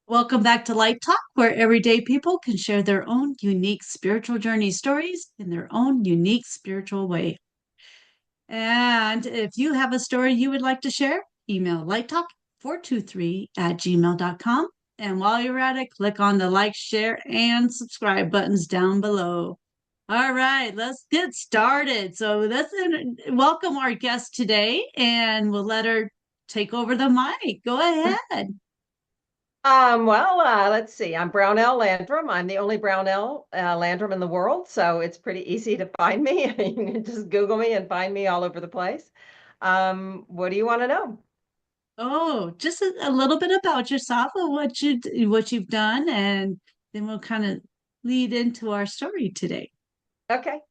Welcome back to Light Talk, where everyday people can share their own unique spiritual journey stories in their own unique spiritual way. And if you have a story you would like to share, email lighttalk423@gmail.com. And while you're at it, click on the like, share, and subscribe buttons down below. All right, let's get started. So welcome our guest today, and we'll let her take over the mic. Go ahead. Let's see. I'm Brownell Landrum. I'm the only Brownell Landrum in the world, so it's pretty easy to find me. You can just Google me and find me all over the place. What do you want to know? Oh, just a little bit about yourself and what you've done, and then we'll kind of lead into our story today. Okay.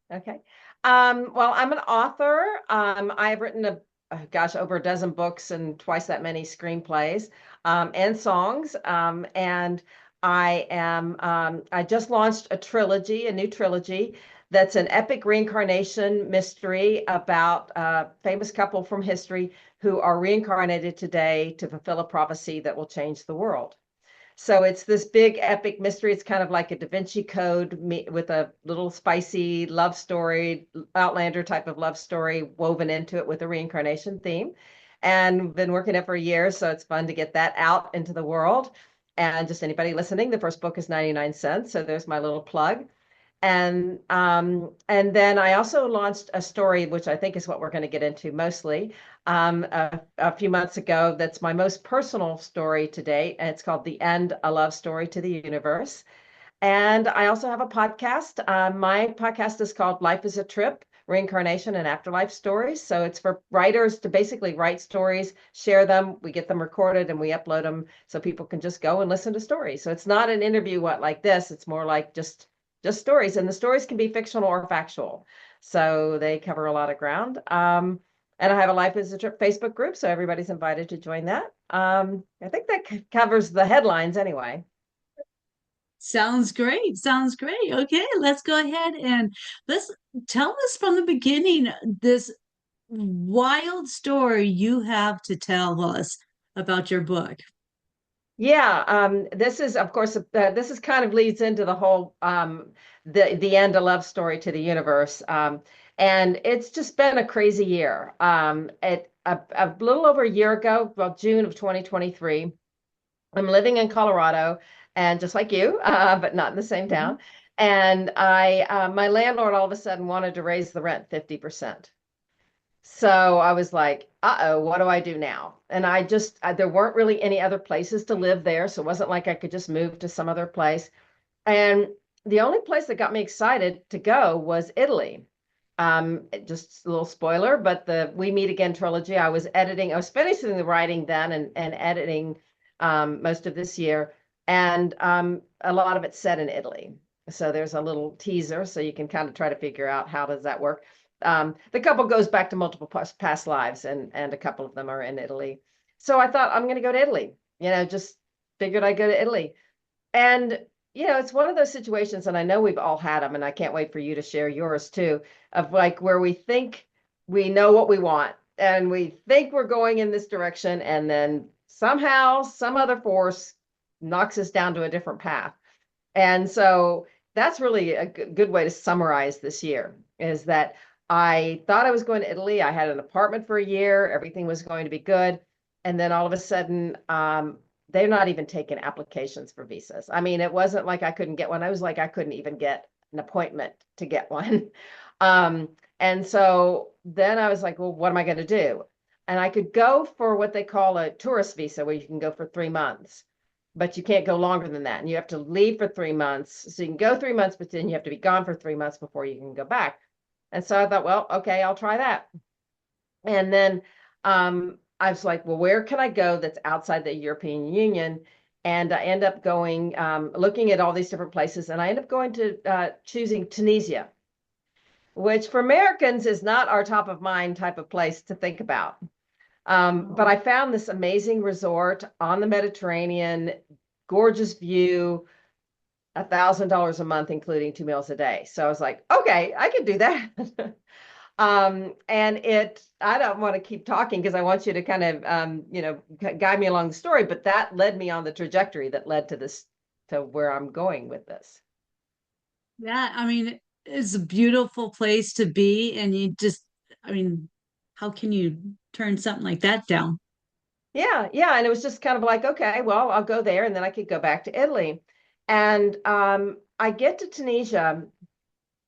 I'm an author. I've written over a dozen books and twice that many screenplays, and songs. I just launched a new trilogy that's an epic reincarnation mystery about a famous couple from history who are reincarnated today to fulfill a prophecy that will change the world. So it's this big epic mystery. It's kind of like a Da Vinci Code with a little spicy love story, Outlander type of love story woven into it with a reincarnation theme. And been working it for years, so it's fun to get that out into the world. And just anybody listening, the first book is 99 cents. So there's my little plug. And then I also launched a story, which I think is what we're going to get into mostly, a few months ago. That's my most personal story to date, and it's called "The End: A Love Story to the Universe." And I also have a podcast. My podcast is called "Life is a Trip: Reincarnation and Afterlife Stories." So it's for writers to basically write stories, share them. We get them recorded and we upload them so people can just go and listen to stories. So it's not an interview like this. It's more like just stories, and the stories can be fictional or factual, so they cover a lot of ground. And I have a Life is a Trip Facebook group, so everybody's invited to join that. I think that covers the headlines anyway. Sounds great. Sounds great. Okay, let's go ahead and let's tell us from the beginning this wild story you have to tell us about your book. Yeah, this is, of course, this is kind of leads into the whole the end of love story to the universe, and it's just been a crazy year. A little over a year ago, well, June of 2023, I'm living in Colorado, and just like you, but not in the same Mhm. town. And my landlord all of a sudden wanted to raise the rent 50%. So I was like, uh-oh, what do I do now? And there weren't really any other places to live there. So it wasn't like I could just move to some other place. And the only place that got me excited to go was Italy. Just a little spoiler, but the We Meet Again trilogy, I was finishing the writing then and editing most of this year. And a lot of it's set in Italy. So there's a little teaser so you can kind of try to figure out how does that work. The couple goes back to multiple past lives, and a couple of them are in Italy. So I thought I'm going to go to Italy. Just figured I'd go to Italy. And it's one of those situations, and I know we've all had them, and I can't wait for you to share yours too, of like where we think we know what we want, and we think we're going in this direction, and then somehow some other force knocks us down to a different path. And so that's really a good way to summarize this year, is that I thought I was going to Italy. I had an apartment for a year. Everything was going to be good. And then all of a sudden, they're not even taking applications for visas. I mean, it wasn't like I couldn't get one. I was like, I couldn't even get an appointment to get one. And so then I was like, well, what am I going to do? And I could go for what they call a tourist visa, where you can go for 3 months, but you can't go longer than that. And you have to leave for 3 months. So you can go 3 months, but then you have to be gone for 3 months before you can go back. And so I thought, well, okay, I'll try that. And then I was like, well, where can I go that's outside the European Union? And I end up going, looking at all these different places, and I end up going to choosing Tunisia, which for Americans is not our top of mind type of place to think about. But I found this amazing resort on the Mediterranean, gorgeous view, $1,000 a month, including 2 meals a day. So I was like, okay, I can do that. And I don't want to keep talking because I want you to kind of, guide me along the story, but that led me on the trajectory that led to this, to where I'm going with this. Yeah, I mean, it's a beautiful place to be, and I mean, how can you turn something like that down? Yeah, yeah. And it was just kind of like, okay, well, I'll go there and then I could go back to Italy. And I get to Tunisia.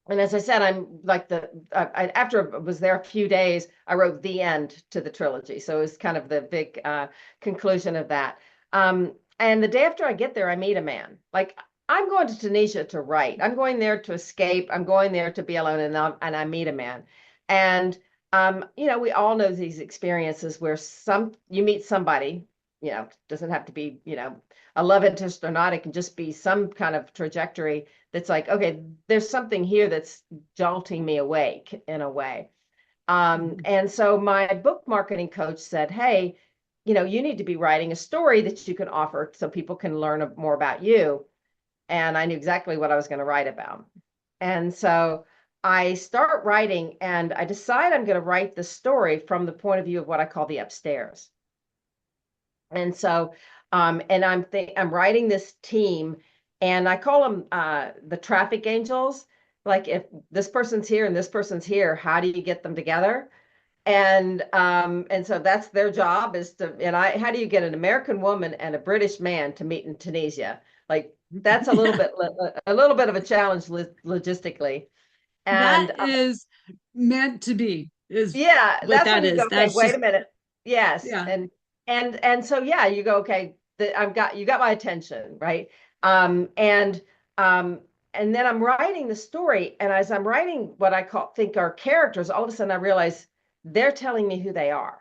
And as I said, I'm like after I was there a few days, I wrote the end to the trilogy. So it was kind of the big conclusion of that. And the day after I get there, I meet a man. Like, I'm going to Tunisia to write. I'm going there to escape. I'm going there to be alone. And I meet a man. And, we all know these experiences where you meet somebody, doesn't have to be, a love interest or not. It can just be some kind of trajectory that's like, okay, there's something here that's jolting me awake in a way. And so my book marketing coach said, hey, you need to be writing a story that you can offer so people can learn more about you. And I knew exactly what I was going to write about. And so I start writing and I decide I'm going to write the story from the point of view of what I call the upstairs. And so, and I'm writing this team, and I call them the traffic angels. Like, if this person's here and this person's here, how do you get them together? And so that's their job, is to, how do you get an American woman and a British man to meet in Tunisia? Like, that's a little Yeah, bit a little bit of a challenge logistically. And that is meant to be, is yeah, what that's that when you go, is. okay, That's wait just, a minute. Yes. yeah. And so yeah, you go, okay, you got my attention, right? And and then I'm writing the story, and as I'm writing what think are characters, all of a sudden I realize they're telling me who they are.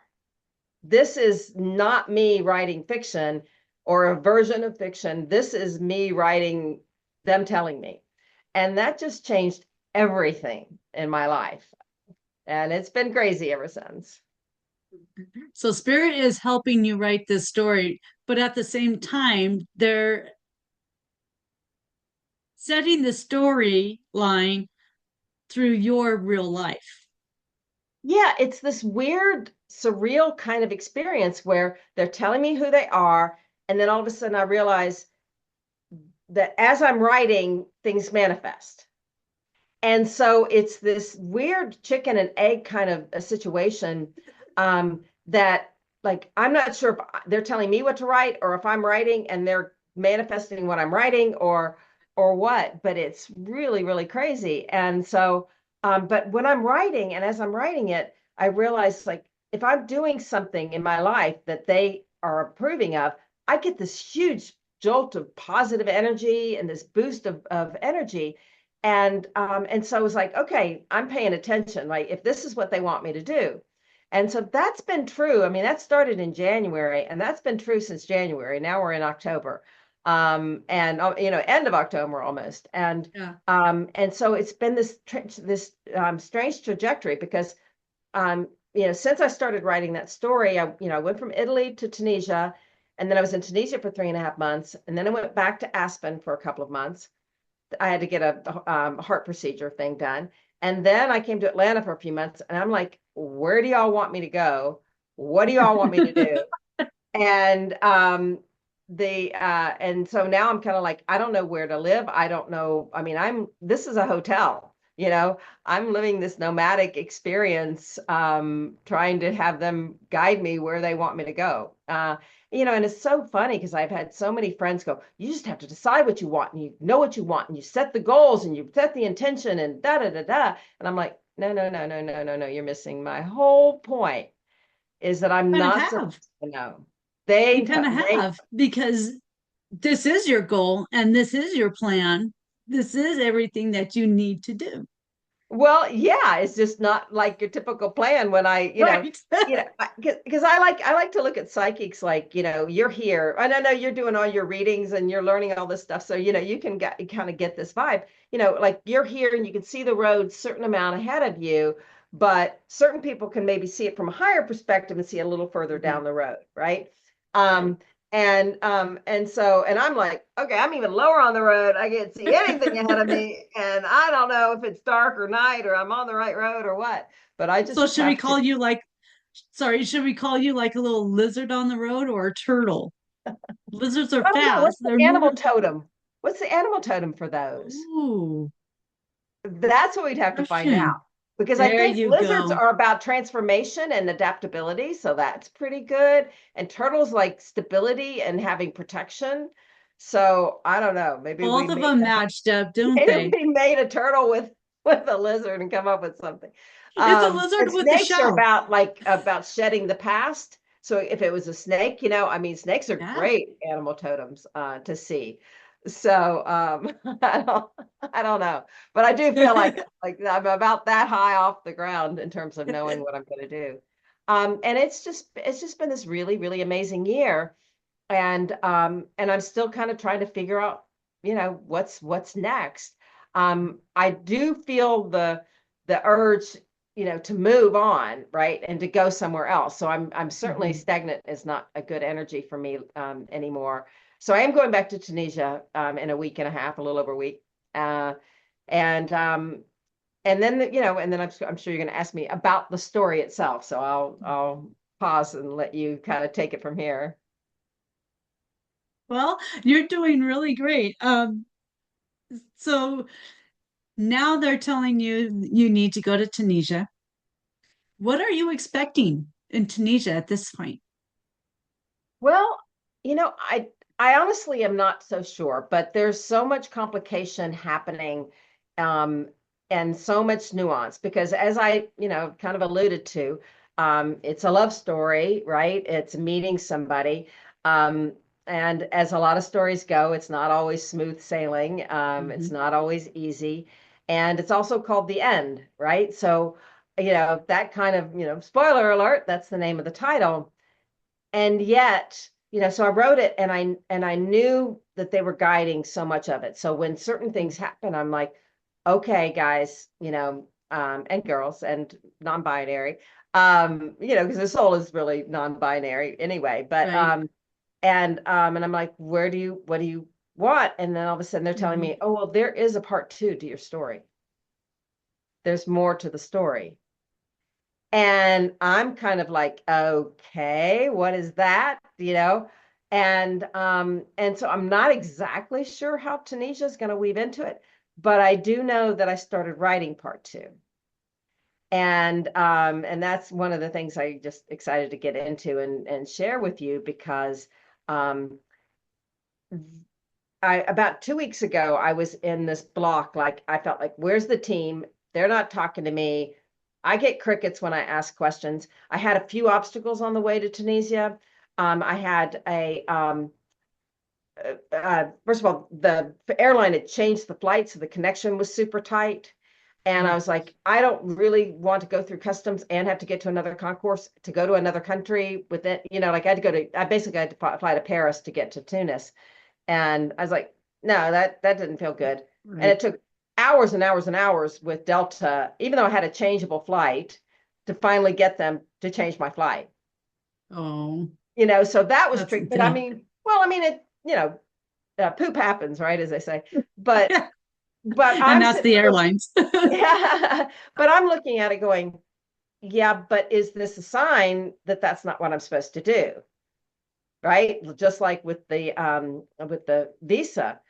This is not me writing fiction or a version of fiction. This is me writing them telling me. And that just changed everything in my life. And it's been crazy ever since. So spirit is helping you write this story, but at the same time, they're setting the storyline through your real life. Yeah, it's this weird, surreal kind of experience where they're telling me who they are. And then all of a sudden I realize that as I'm writing, things manifest. And so it's this weird chicken and egg kind of a situation, that, like, I'm not sure if they're telling me what to write or if I'm writing and they're manifesting what I'm writing, or what, but it's really, really crazy. And so, but when I'm writing and as I'm writing it, I realize, like, if I'm doing something in my life that they are approving of, I get this huge jolt of positive energy and this boost of energy. And so I was like, okay, I'm paying attention. Like, if this is what they want me to do. And so that's been true. I mean, that started in January, and that's been true since January. Now we're in October, and end of October almost. Yeah. And so it's been this strange trajectory because, since I started writing that story, I went from Italy to Tunisia, and then I was in Tunisia for 3.5 months, and then I went back to Aspen for a couple of months. I had to get a heart procedure thing done. And then I came to Atlanta for a few months, and I'm like, where do y'all want me to go? What do y'all want me to do? And and so now I'm kind of like, I don't know where to live. I don't know. I mean, this is a hotel, I'm living this nomadic experience, trying to have them guide me where they want me to go. And it's so funny because I've had so many friends go, you just have to decide what you want, and you know what you want, and you set the goals and you set the intention and da da da da. And I'm like, no, no, no, no, no, no, no. You're missing my whole point, is that I'm Kind of not have. supposed to know. You They, kind of they, have, because this is your goal and this is your plan. This is everything that you need to do. well, yeah, it's just not like your typical plan when Right. because I like to look at psychics like, you're here. And I know you're doing all your readings and you're learning all this stuff. So, you can kind of get this vibe, like you're here and you can see the road certain amount ahead of you, but certain people can maybe see it from a higher perspective and see a little further Mhm. down the road, right? Right. And I'm like, okay, I'm even lower on the road. I can't see anything ahead of me. And I don't know if it's dark or night or I'm on the right road or what. But I So just should we have to. call you like, sorry, should we call you like a little lizard on the road or a turtle? Lizards are I don't know. fast. What's the They're animal moving. totem? What's the animal totem for those? Ooh, That's what we'd have to find out. question. Because I There think you lizards go. are about transformation and adaptability. So that's pretty good. And turtles like stability and having protection. So I don't know. Both of them matched up, don't maybe they? we made a turtle with a lizard and come up with something. It's a lizard And with a snakes are shell. about shedding the past. So if it was a snake, I mean, snakes are Yeah. great animal totems to see. So I don't know, but I do feel like I'm about that high off the ground in terms of knowing what I'm going to do. And it's just been this really really amazing year, and I'm still kind of trying to figure out, what's next. I do feel the urge, to move on, right, and to go somewhere else. So I'm certainly Mhm. stagnant is not a good energy for me anymore. So I am going back to Tunisia in a week and a half, a little over a week, uh, and and then I'm sure you're going to ask me about the story itself. So I'll pause and let you kind of take it from here. Well, you're doing really great. So now they're telling you you need to go to Tunisia. What are you expecting in Tunisia at this point? Well, I honestly am not so sure, but there's so much complication happening, um, and so much nuance because as I, kind of alluded to, it's a love story, right? It's meeting somebody. Um, and as a lot of stories go, it's not always smooth sailing. It's Mhm. not always easy. And it's also called the end, right? So, that kind of, spoiler alert, that's the name of the title. And yet, so I wrote it and I knew that they were guiding so much of it. So when certain things happen, I'm like, okay, guys, and girls and non-binary, because the soul is really non-binary anyway. But Right. and I'm like, what do you want? And then all of a sudden they're telling Mhm. me, oh, well, there is a part two to your story. There's more to the story. And I'm kind of like, okay, what is that? And so I'm not exactly sure how Tunisia is going to weave into it, but I do know that I started writing part two. And that's one of the things I just excited to get into and share with you because um I about 2 weeks ago I was in this block, like I felt like, where's the team? They're not talking to me. I get crickets when I ask questions. I had a few obstacles on the way to Tunisia. I had first of all, the airline had changed the flight, so the connection was super tight. And I Oh, was like, I don't really want to go through customs and have to get to another concourse to go to another country with it. Like I basically had to fly to Paris to get to Tunis. And I was like, no, that didn't feel good. And right. it took hours and hours and hours with Delta, even though I had a changeable flight, to finally get them to change my flight. Oh, So that was that's tricky. But I intense. mean, well, I mean, poop happens, right? As they say. But but And I'm that's sitting the there, airlines. yeah. But I'm looking at it going, yeah, but is this a sign that that's not what I'm supposed to do? Right? Just like with the visa.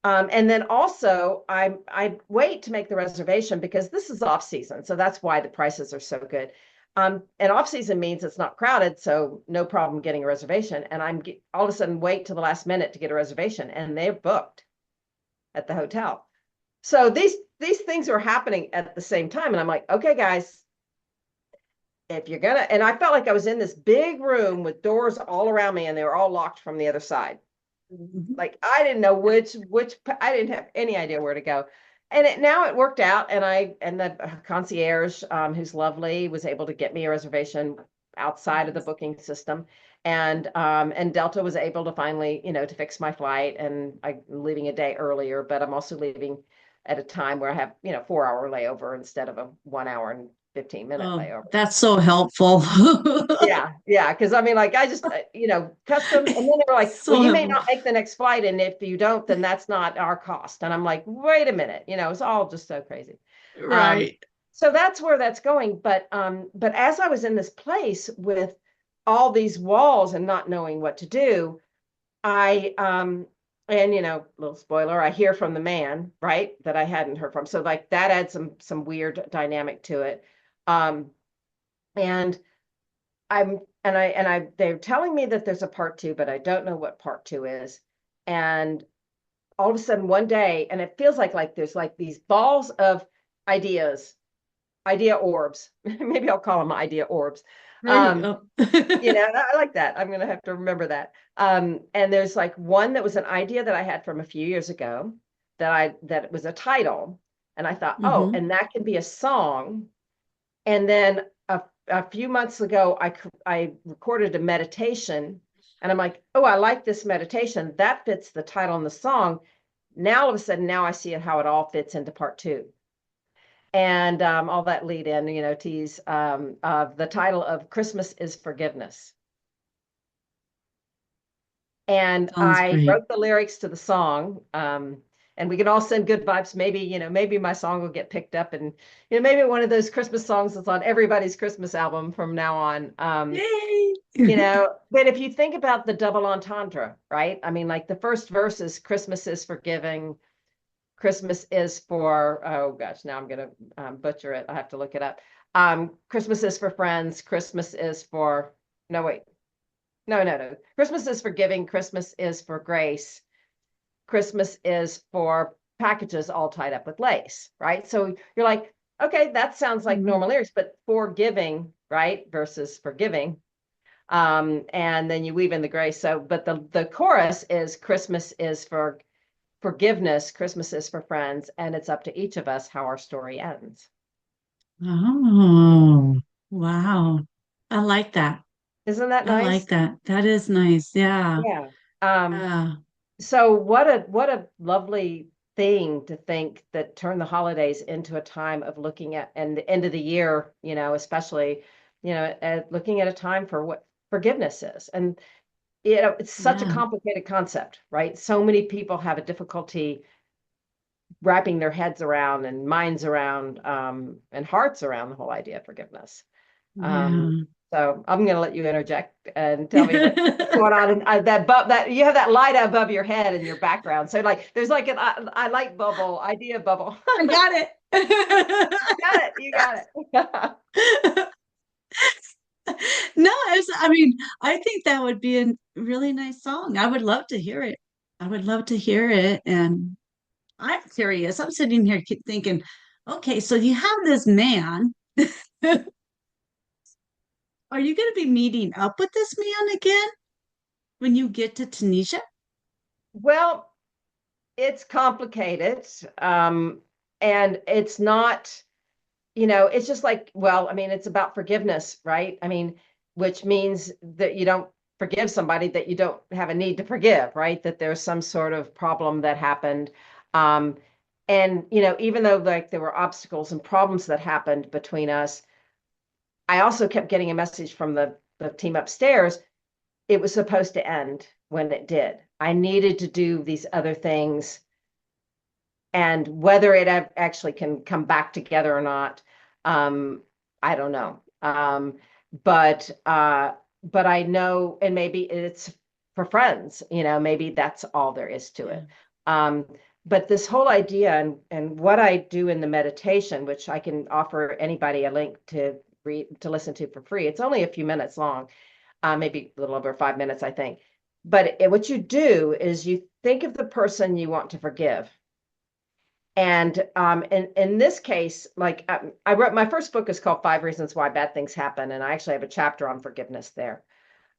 And then also I wait to make the reservation because this is off season. So that's why the prices are so good. And off season means it's not crowded, so no problem getting a reservation. And all of a sudden wait till the last minute to get a reservation, and they're booked at the hotel. So these things are happening at the same time, and I'm like, okay, guys, if you're gonna, and I felt like I was in this big room with doors all around me, and they were all locked from the other side. Mhm. Like I didn't know which I didn't have any idea where to go. And now it worked out, and the concierge, who's lovely, was able to get me a reservation outside of the Nice. booking system, and Delta was able to finally, to fix my flight, and I'm leaving a day earlier, but I'm also leaving at a time where I have, 4-hour layover instead of a 1 hour and 15-minute Oh, layover. that's so helpful. Yeah, yeah. Because I mean, like, I just, custom. And then they were like, well, So you may helpful. not make the next flight. And if you don't, then that's not our cost. And I'm like, wait a minute. It's all just so crazy. Um, Right. so that's where that's going. But as I was in this place with all these walls and not knowing what to do, and little spoiler, I hear from the man, right, that I hadn't heard from. So like that adds some weird dynamic to it. Um, and they're telling me that there's a part two, but I don't know what part two is. And all of a sudden one day, and it feels like there's like these balls of ideas, idea orbs. Maybe I'll call them idea orbs. There you Um, go. I like that. I'm gonna have to remember that. And there's like one that was an idea that I had from a few years ago that was a title. And I thought, oh, Hmm. and that can be a song. And then a few months ago, I recorded a meditation, and I'm like, oh, I like this meditation. That fits the title and the song. Now all of a sudden, now I see how it all fits into part two, and all that lead in, tease of the title of Christmas is Forgiveness. And Sounds I great. wrote the lyrics to the song. And we can all send good vibes. Maybe my song will get picked up, and maybe one of those Christmas songs that's on everybody's Christmas album from now on. Yay. But if you think about the double entendre, right? I mean, like the first verse is Christmas is forgiving, Christmas is for, oh gosh, now I'm gonna butcher it. I have to look it up. Christmas is for friends. Christmas is for, no, wait, no. Christmas is for giving. Christmas is for grace. Christmas is for packages all tied up with lace, right? So you're like, okay, that sounds like Mhm. normal lyrics, but forgiving, right, versus forgiving. And then you weave in the grace. So, but the chorus is Christmas is for forgiveness, Christmas is for friends, and it's up to each of us how our story ends. Oh, wow. I like that. Isn't that I like nice? that. That is nice. Yeah. Yeah. Um, Yeah. so what a lovely thing to think that turn the holidays into a time of looking at, and the end of the year, especially, looking at a time for what forgiveness is. And it's such a Yeah. complicated concept, right? So many people have a difficulty wrapping their heads around and minds around and hearts around the whole idea of forgiveness. Um, Yeah. so I'm going to let you interject and tell me what's going on. And that you have that light above your head in your background. So like there's like an I light bubble, idea bubble. I got it. Got it. You got it. No, I mean, I think that would be a really nice song. I would love to hear it. I would love to hear it. And I'm curious. I'm sitting here thinking, okay, so you have this man. Are you going to be meeting up with this man again when you get to Tunisia? Well, it's complicated. And it's not, it's just like, well, I mean, it's about forgiveness, right? I mean, which means that you don't forgive somebody that you don't have a need to forgive, right? That there's some sort of problem that happened. Um, and, even though like there were obstacles and problems that happened between us, I also kept getting a message from the team upstairs. It was supposed to end when it did. I needed to do these other things, and whether it actually can come back together or not, um, I don't know. But I know, and maybe it's for friends, maybe that's all there is to Yeah. it. Um, but this whole idea, and what I do in the meditation, which I can offer anybody a link to read to listen to for free. It's only a few minutes long, maybe a little over 5 minutes, I think. But what you do is you think of the person you want to forgive. And in this case, like I wrote, my first book is called Five Reasons Why Bad Things Happen, and I actually have a chapter on forgiveness there.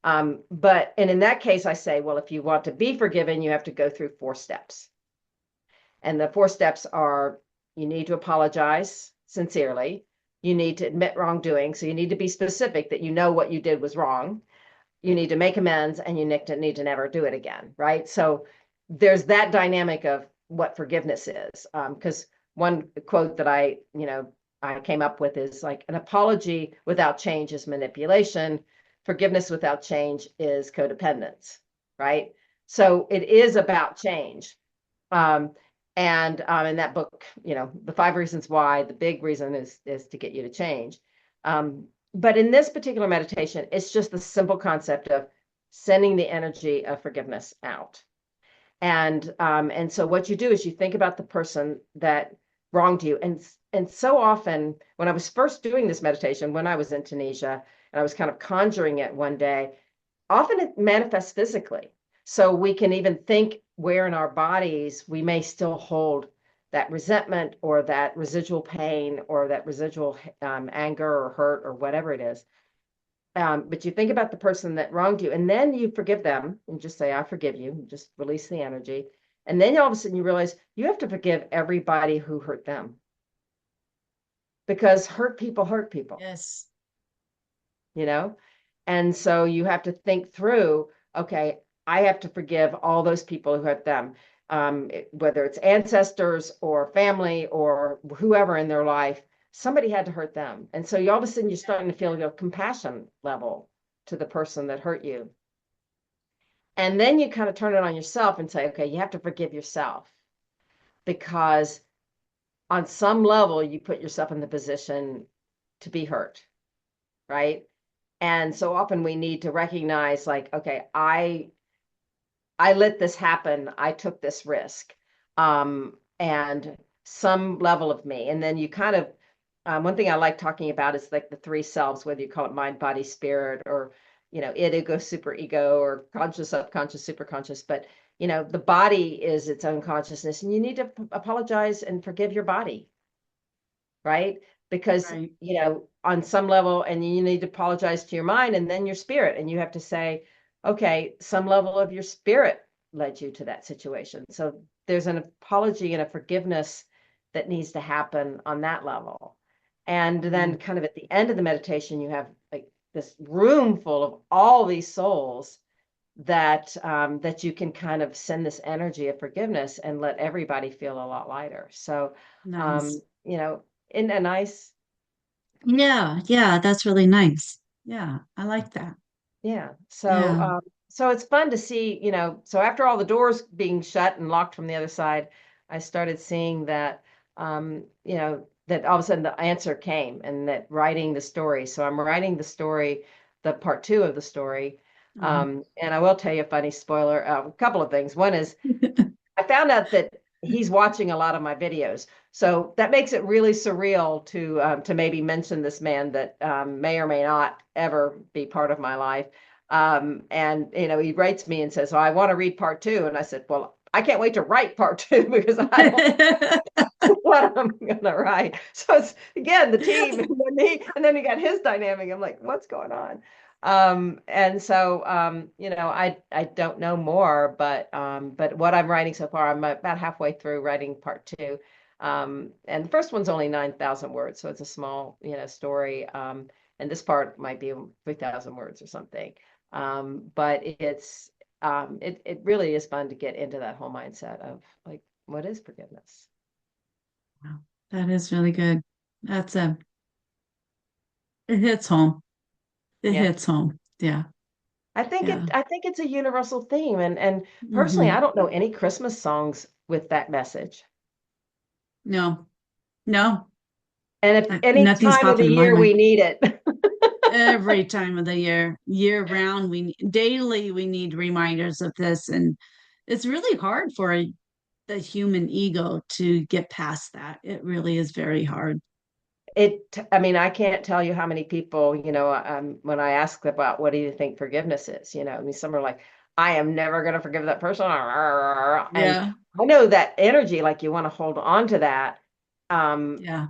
And in that case, I say, well, if you want to be forgiven, you have to go through 4 steps. And the 4 steps are: you need to apologize sincerely, you need to admit wrongdoing, so you need to be specific that you know what you did was wrong, you need to make amends, and you need to never do it again, right? So there's that dynamic of what forgiveness is. Because one quote that I came up with is like an apology without change is manipulation. Forgiveness without change is codependence, right? So it is about change. Um, and in that book, the 5 reasons why, the big reason is to get you to change. But in this particular meditation, it's just the simple concept of sending the energy of forgiveness out. And so what you do is you think about the person that wronged you. And so often when I was first doing this meditation, when I was in Tunisia and I was kind of conjuring it one day, often it manifests physically. So we can even think where in our bodies we may still hold that resentment or that residual pain or that residual anger or hurt or whatever it is. But you think about the person that wronged you, and then you forgive them and just say, I forgive you, just release the energy. And then all of a sudden you realize you have to forgive everybody who hurt them. Because hurt people, Yes. And so you have to think through, okay, I have to forgive all those people who hurt them, whether it's ancestors or family or whoever in their life. Somebody had to hurt them. And so all of a sudden you're starting to feel your compassion level to the person that hurt you. And then you kind of turn it on yourself and say, okay, you have to forgive yourself because on some level you put yourself in the position to be hurt, right? And so often we need to recognize like, okay, I let this happen. I took this risk. And some level of me. And then you kind of one thing I like talking about is like the 3 selves, whether you call it mind, body, spirit, or, id, ego, super ego, or conscious, subconscious, super conscious. But, the body is its own consciousness, and you need to apologize and forgive your body, right? Because, Right. On some level, and you need to apologize to your mind and then your spirit. And you have to say, okay, some level of your spirit led you to that situation. So there's an apology and a forgiveness that needs to happen on that level. And then kind of at the end of the meditation, you have like this room full of all these souls that that you can kind of send this energy of forgiveness and let everybody feel a lot lighter. So, Nice. in a nice, Yeah, that's really nice. Yeah, I like that. yeah. So, Yeah. so it's fun to see, so after all the doors being shut and locked from the other side, I started seeing that, that all of a sudden the answer came and that writing the story. So I'm writing the story, the part 2 of the story. Mhm. And I will tell you a funny spoiler, a couple of things. One is I found out that he's watching a lot of my videos. So that makes it really surreal to maybe mention this man that may or may not ever be part of my life. And he writes me and says, "Oh, I want to read part 2." And I said, "Well, I can't wait to write part 2 because I don't know what I'm gonna write." So it's again the team, and then he got his dynamic. I'm like, what's going on? And so I don't know more, but what I'm writing so far, I'm about halfway through writing part 2. And the first one's only 9,000 words, so it's a small, story. And this part might be 3,000 words or something. But it really is fun to get into that whole mindset of like, what is forgiveness? Wow, that is really good. That's it hits home. It Yeah. hits home. Yeah. Yeah. I think it's a universal theme. And personally, I Hmm. don't know any Christmas songs with that message. No, no, And if any nothing's time of the popping in my year mind. we need it. Every time of the year round, daily we need reminders of this, and it's really hard for the human ego to get past that. It really is very hard. I mean, I can't tell you how many people, when I ask about what do you think forgiveness is, I mean, some are like, I am never going to forgive that person. And Yeah. I know that energy, like you want to hold on to that. Um, Yeah.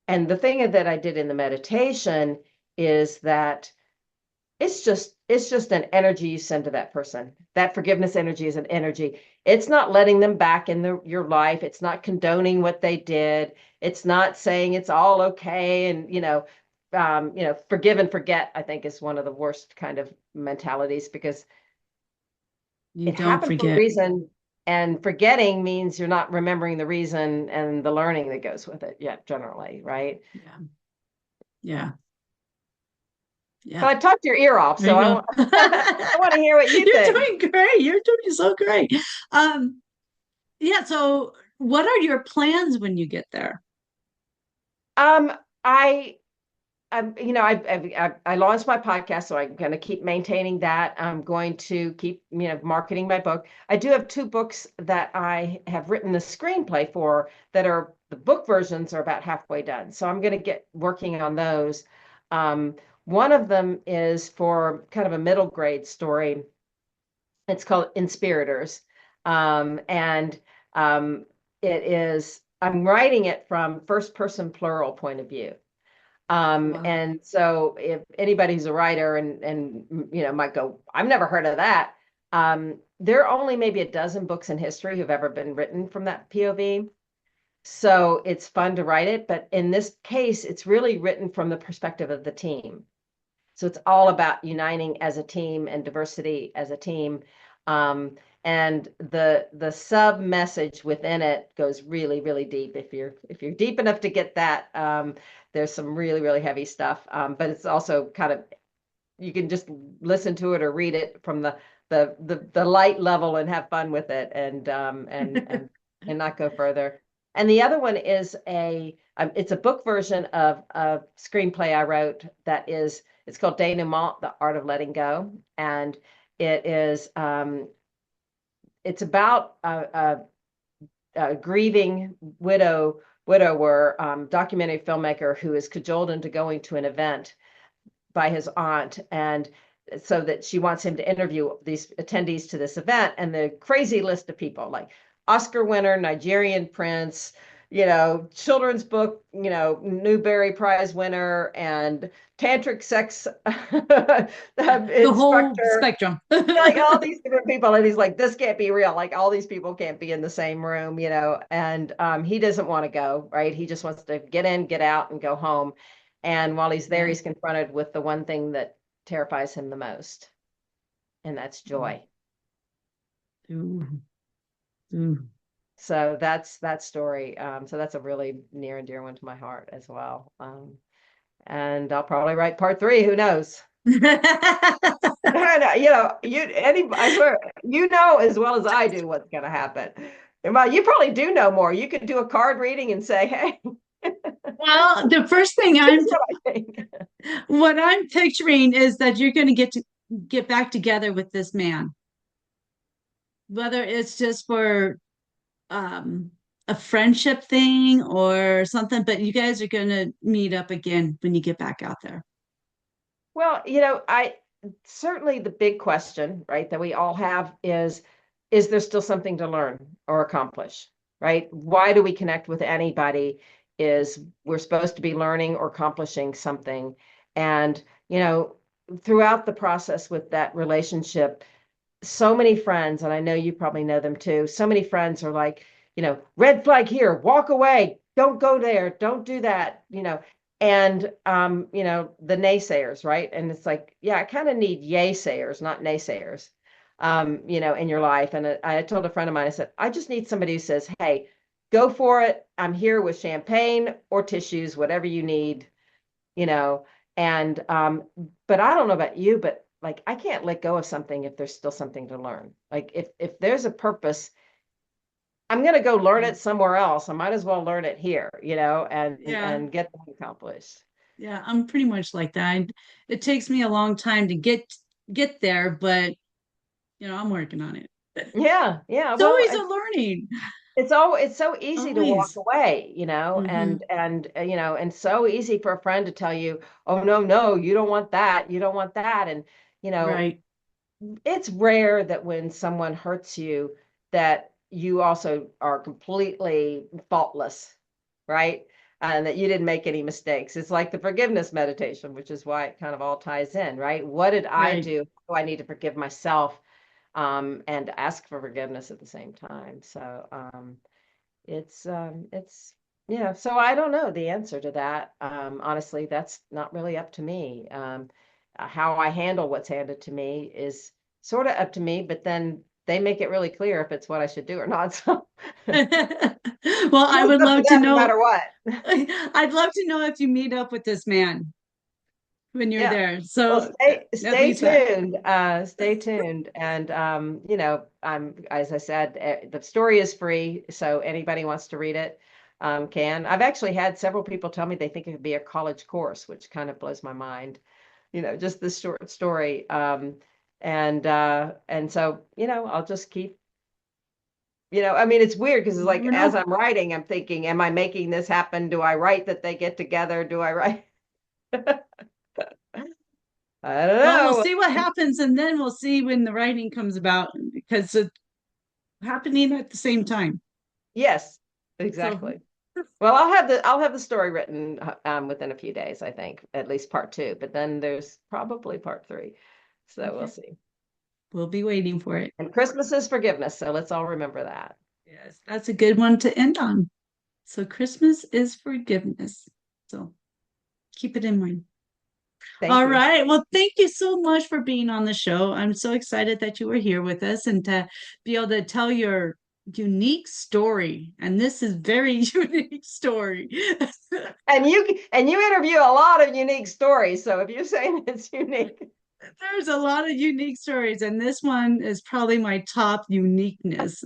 and the thing that I did in the meditation is that it's just an energy you send to that person. That forgiveness energy is an energy. It's not letting them back in your life. It's not condoning what they did. It's not saying it's all okay. And forgive and forget, I think, is one of the worst kind of mentalities because You it don't happened for a forget. reason, And forgetting means you're not remembering the reason and the learning that goes with it yet, generally, right? Yeah. Yeah. But Yeah. I talked your ear off, There so you I go. want I want to hear what you You're think. doing great. You're doing so great. Um, yeah, so what are your plans when you get there? Um, I I launched my podcast, so I'm going to keep maintaining that. I'm going to keep, marketing my book. I do have two books that I have written the screenplay for that are the book versions are about halfway done. So I'm going to get working on those. One of them is for kind of a middle grade story. It's called Inspirators. And it is, I'm writing it from first person plural point of view. Wow. And so if anybody's a writer and might go, I've never heard of that. There are only maybe a dozen books in history who've ever been written from that POV. So it's fun to write it, but in this case, it's really written from the perspective of the team. So it's all about uniting as a team and diversity as a team. Um, and the sub message within it goes really, really deep. If you're deep enough to get that, there's some really, really heavy stuff. But it's also kind of, you can just listen to it or read it from the light level and have fun with it and not go further. And the other one is it's a book version of a screenplay I wrote that is, it's called Denouement, The Art of Letting Go. And it is, it's about a grieving widower, documentary filmmaker who is cajoled into going to an event by his aunt, and so that she wants him to interview these attendees to this event, and the crazy list of people like Oscar winner, Nigerian prince, children's book, Newbery Prize winner, and tantric sex The whole instructor, spectrum. like all these different people. And he's like, this can't be real. Like all these people can't be in the same room, and he doesn't want to go, right? He just wants to get in, get out, and go home. And while he's there, Yeah. he's confronted with the one thing that terrifies him the most, and that's joy. Ooh. Ooh. So that's that story. So that's a really near and dear one to my heart as well. And I'll probably write part three. Who knows? And, I swear, as well as I do what's going to happen. And well, you probably do know more. You could do a card reading and say, "Hey, Well, the first thing this is what I think." what I'm picturing is that you're going to get back together with this man, whether it's just for um, a friendship thing or something, but you guys are going to meet up again when you get back out there. Well, I certainly the big question, right, that we all have is there still something to learn or accomplish, right? Why do we connect with anybody? Is we're supposed to be learning or accomplishing something. And, throughout the process with that relationship, so many friends, and I know you probably know them too, so many friends are like, red flag here, walk away, don't go there, don't do that, and the naysayers, right? And it's like, yeah, I kind of need yay sayers, not naysayers, in your life. And I told a friend of mine, I said, I just need somebody who says, hey, go for it. I'm here with champagne or tissues, whatever you need, you know. And but I don't know about you, but like I can't let go of something if there's still something to learn. Like if there's a purpose, I'm gonna go learn Yeah. it somewhere else. I might as well learn it here, and Yeah. and get that accomplished. Yeah. I'm pretty much like that. It takes me a long time to get there, but I'm working on it. Yeah, yeah. It's Well, always a learning. it's so easy to walk Always. away, Hmm. and so easy for a friend to tell you, oh no, no, you don't want that, you don't want that, and you know Right. it's rare that when someone hurts you that you also are completely faultless, right? And that you didn't make any mistakes. It's like the forgiveness meditation, which is why it kind of all ties in, right? What did I Right. do? Do I need to forgive myself, and ask for forgiveness at the same time? So it's so I don't know the answer to that. Honestly, that's not really up to me. How I handle what's handed to me is sort of up to me, but then they make it really clear if it's what I should do or not. So Well, I would it's up to love to them no know. matter what. I'd love to know if you meet up with this man when you're Yeah. there. Well, So at stay least that. tuned. Stay tuned. And I'm as I said, the story is free, so anybody wants to read it can. I've actually had several people tell me they think it could be a college course, which kind of blows my mind. Just this short story. And so, I'll just keep, I mean, it's weird because it's You like never as know. I'm writing, I'm thinking, am I making this happen? Do I write that they get together? Do I write? I don't Well, we'll know. see what happens, and then we'll see when the writing comes about because it's happening at the same time. Yes, So, exactly. Well, I'll have the story written within a few days, I think, at least part two, but then there's probably part three. So we'll okay, see. we'll be waiting for it. And Christmas is forgiveness, so let's all remember that. Yes, that's a good one to end on. So, Christmas is forgiveness. So, keep it in mind. Thank All you. right. Well, thank you so much for being on the show. I'm so excited that you were here with us and to be able to tell your unique story. And this is very unique story. And you interview a lot of unique stories, so if you're saying it's unique. There's a lot of unique stories, and this one is probably my top uniqueness.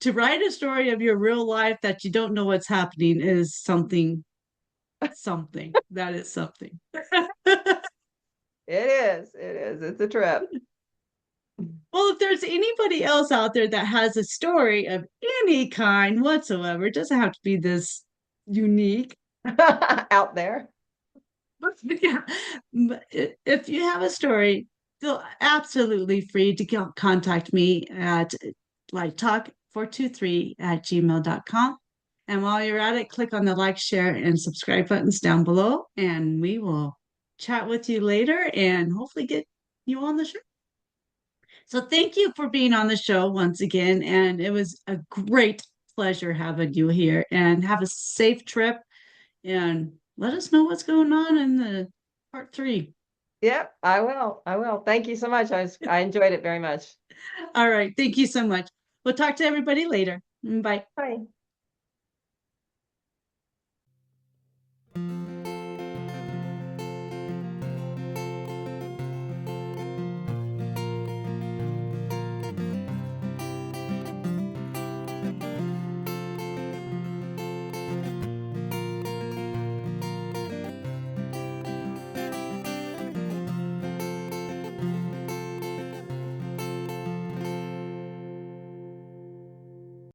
To write a story of your real life that you don't know what's happening is something. That is something. It is. It is. It's a trip. Well, if there's anybody else out there that has a story of any kind whatsoever, it doesn't have to be this unique. Out there. Yeah. But if you have a story, feel absolutely free to contact me at lighttalk423@gmail.com. And while you're at it, click on the like, share, and subscribe buttons down below, and we will chat with you later and hopefully get you on the show. So thank you for being on the show once again. And it was a great pleasure having you here, and have a safe trip and let us know what's going on in the part three. Yep, I will. I will. Thank you so much. I enjoyed it very much. All right. Thank you so much. We'll talk to everybody later. Bye. Bye.